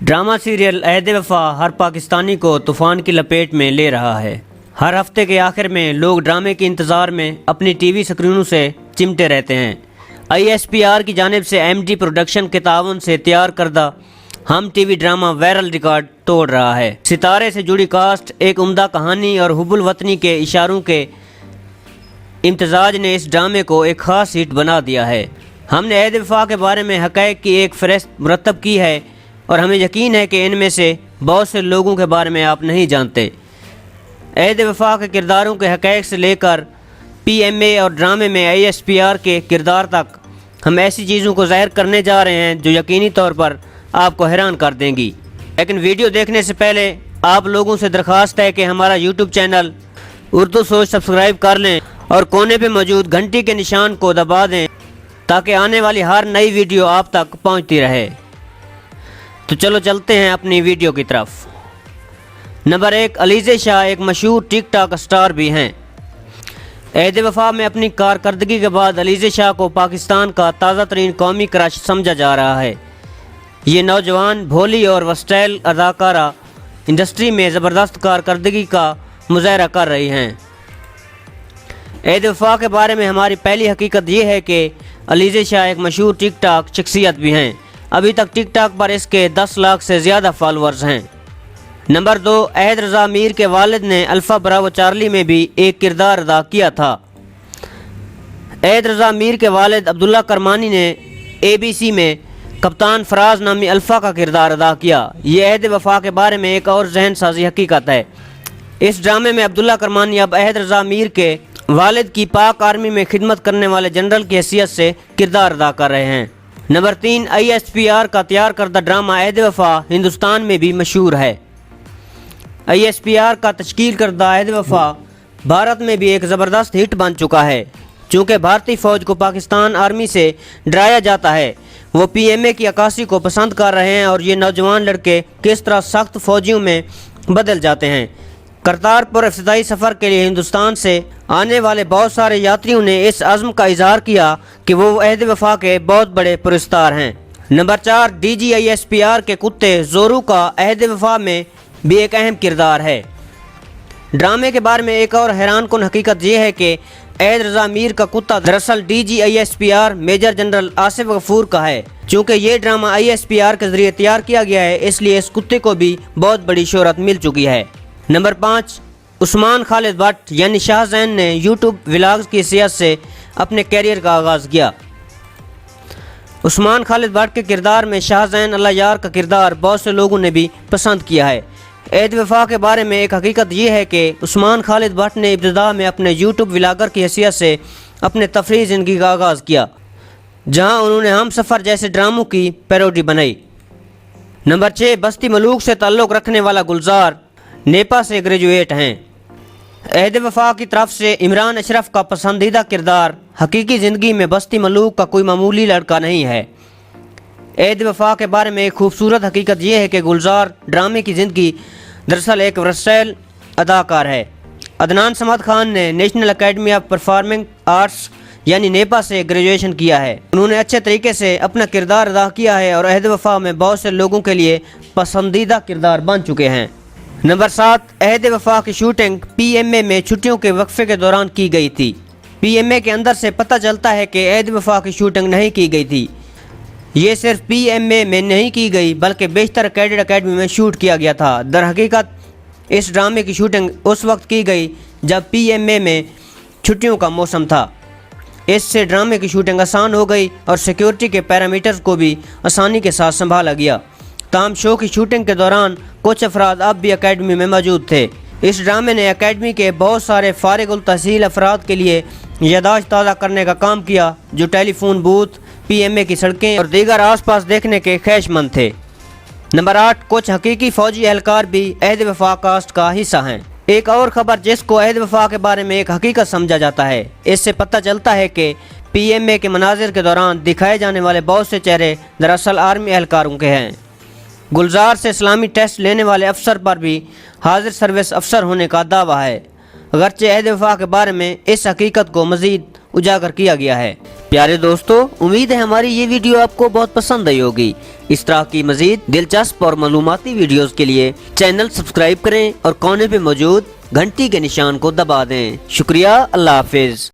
Drama serial عہد وفا ہر پاکستانی کو طوفان کی لپیٹ میں لے رہا ہے۔ ہر ہفتے کے آخر میں لوگ ڈرامے کے انتظار میں اپنی ٹی وی سکرینوں سے چمٹے رہتے ہیں۔ ISPR کی جانب سے MD پروڈکشن کے تعاون سے تیار کردہ ہم T V drama viral record توڑ رہا ہے۔ ستارے سے جڑی کاسٹ، ایک عمدہ کہانی اور حب الوطنی کے اشاروں کے امتزاج نے اس ڈرامے کو ایک خاص ہٹ بنا دیا ہے۔ ہم نے عہد وفا کے بارے میں حقائق کی ایک فہرست مرتب کی ہے اور ہمیں یقین ہے کہ ان میں سے بہت سے لوگوں کے بارے میں آپ نہیں جانتے۔ عہد وفا کے کرداروں کے حقائق سے لے کر PMA اور ڈرامے میں ISPR کے کردار تک ہم ایسی چیزوں کو ظاہر کرنے جا رہے ہیں جو یقینی طور پر آپ کو حیران کر دیں گی۔ لیکن ویڈیو دیکھنے سے پہلے آپ لوگوں سے درخواست ہے کہ ہمارا YouTube چینل اردو سوچ سبسکرائب کر لیں اور کونے پہ موجود گھنٹی کے نشان کو دبا دیں تاکہ آنے والی ہر نئی ویڈیو آپ تک پہنچتی رہے۔ تو چلو چلتے ہیں اپنی ویڈیو کی طرف۔ نمبر 1، علیزہ شاہ ایک مشہور ٹک ٹاک اسٹار بھی ہیں۔ عہد وفا میں اپنی کارکردگی کے بعد علیزہ شاہ کو پاکستان کا تازہ ترین قومی کرش سمجھا جا رہا ہے۔ یہ نوجوان بھولی اور وسٹائل اداکارہ انڈسٹری میں زبردست کارکردگی کا مظاہرہ کر رہی ہیں۔ عہد وفا کے بارے میں ہماری پہلی حقیقت یہ ہے کہ علیزہ شاہ ایک مشہور ٹک ٹاک شخصیت بھی ہیں۔ ابھی تک ٹک ٹاک پر اس کے 10 لاکھ سے زیادہ فالورز ہیں۔ نمبر 2، احد رضا میر کے والد نے الفا براوو چارلی میں بھی ایک کردار ادا کیا تھا۔ احد رضا میر کے والد عبداللہ کرمانی نے ABC میں کپتان فراز نامی الفا کا کردار ادا کیا۔ یہ عہد وفا کے بارے میں ایک اور ذہن سازی حقیقت ہے۔ اس ڈرامے میں عبداللہ کرمانی اب احد رضا میر کے والد کی پاک آرمی میں خدمت کرنے والے جنرل کی حیثیت سے کردار ادا کر رہے ہیں۔ نمبر 3، ISPR کا تیار کردہ ڈرامہ عہد وفا ہندوستان میں بھی مشہور ہے۔ ISPR کا تشکیل کردہ عہد وفا بھارت میں بھی ایک زبردست ہٹ بن چکا ہے۔ چونکہ بھارتی فوج کو پاکستان آرمی سے ڈرایا جاتا ہے، وہ PMA کی عکاسی کو پسند کر رہے ہیں اور یہ نوجوان لڑکے کس طرح سخت فوجیوں میں بدل جاتے ہیں۔ کرتارپور افتتاحی سفر کے لیے ہندوستان سے آنے والے بہت سارے یاتریوں نے اس عزم کا اظہار کیا کہ وہ عہد وفا کے بہت بڑے پرستار ہیں۔ نمبر 4، DG ISPR کے کتے زورو کا عہد وفا میں بھی ایک اہم کردار ہے۔ ڈرامے کے بارے میں ایک اور حیران کن حقیقت یہ ہے کہ احد رضا میر کا کتا دراصل DG ISPR major general Asif Ghafoor کا ہے۔ چونکہ یہ ڈرامہ ISPR کے ذریعے تیار کیا گیا ہے، اس لیے اس کتے کو بھی بہت بڑی شہرت مل چکی ہے۔ نمبر 5، عثمان خالد بٹ یعنی شاہ زین نے YouTube ولاگز کی حیثیت سے اپنے کیریئر کا آغاز کیا۔ عثمان خالد بٹ کے کردار میں شاہ زین اللہ یار کا کردار بہت سے لوگوں نے بھی پسند کیا ہے۔ عہد وفا کے بارے میں ایک حقیقت یہ ہے کہ عثمان خالد بٹ نے ابتدا میں اپنے YouTube ولاگر کی حیثیت سے اپنے تفریحی زندگی کا آغاز کیا، جہاں انہوں نے ہم سفر جیسے ڈراموں کی پیروڈی بنائی۔ نمبر 6، بستی ملوک سے تعلق رکھنے والا گلزار نیپا سے گریجویٹ ہیں۔ عہد وفا کی طرف سے عمران اشرف کا پسندیدہ کردار حقیقی زندگی میں بستی ملوک کا کوئی معمولی لڑکا نہیں ہے۔ عہد وفا کے بارے میں ایک خوبصورت حقیقت یہ ہے کہ گلزار ڈرامے کی زندگی دراصل ایک ورسٹائل اداکار ہے۔ عدنان سمد خان نے national academy of performing arts یعنی نیپا سے گریجویشن کیا ہے۔ انہوں نے اچھے طریقے سے اپنا کردار ادا کیا ہے اور عہد وفا میں بہت سے لوگوں کے لیے پسندیدہ کردار بن چکے ہیں۔ نمبر 7، عہد وفا کی شوٹنگ PMA میں چھٹیوں کے وقفے کے دوران کی گئی تھی۔ PMA کے اندر سے پتہ چلتا ہے کہ عہد وفا کی شوٹنگ نہیں کی گئی تھی۔ یہ صرف PMA میں نہیں کی گئی بلکہ بیشتر کیڈٹ اکیڈمی میں شوٹ کیا گیا تھا۔ در حقیقت اس ڈرامے کی شوٹنگ اس وقت کی گئی جب PMA میں چھٹیوں کا موسم تھا۔ اس سے ڈرامے کی شوٹنگ آسان ہو گئی اور سیکیورٹی کے پیرامیٹرز کو بھی آسانی کے ساتھ سنبھالا گیا۔ تاہم شو کی شوٹنگ کے دوران کچھ افراد اب بھی اکیڈمی میں موجود تھے۔ اس ڈرامے نے اکیڈمی کے بہت سارے فارغ التحصیل افراد کے لیے یادداشت تازہ کرنے کا کام کیا جو ٹیلی فون بوتھ، PMA کی سڑکیں اور دیگر آس پاس دیکھنے کے خواہش مند تھے۔ نمبر 8، کچھ حقیقی فوجی اہلکار بھی عہد وفا کاسٹ کا حصہ ہیں۔ ایک اور خبر جس کو عہد وفا کے بارے میں ایک حقیقت سمجھا جاتا ہے، اس سے پتہ چلتا ہے کہ PMA کے مناظر کے دوران دکھائے جانے والے بہت سے چہرے دراصل آرمی اہلکاروں کے ہیں۔ گلزار سے اسلامی ٹیسٹ لینے والے افسر پر بھی حاضر سروس افسر ہونے کا دعویٰ ہے، اگرچہ عہد وفا کے بارے میں اس حقیقت کو مزید اجاگر کیا گیا ہے۔ پیارے دوستو، امید ہے ہماری یہ ویڈیو آپ کو بہت پسند آئی ہوگی۔ اس طرح کی مزید دلچسپ اور معلوماتی ویڈیوز کے لیے چینل سبسکرائب کریں اور کونے پہ موجود گھنٹی کے نشان کو دبا دیں۔ شکریہ، اللہ حافظ۔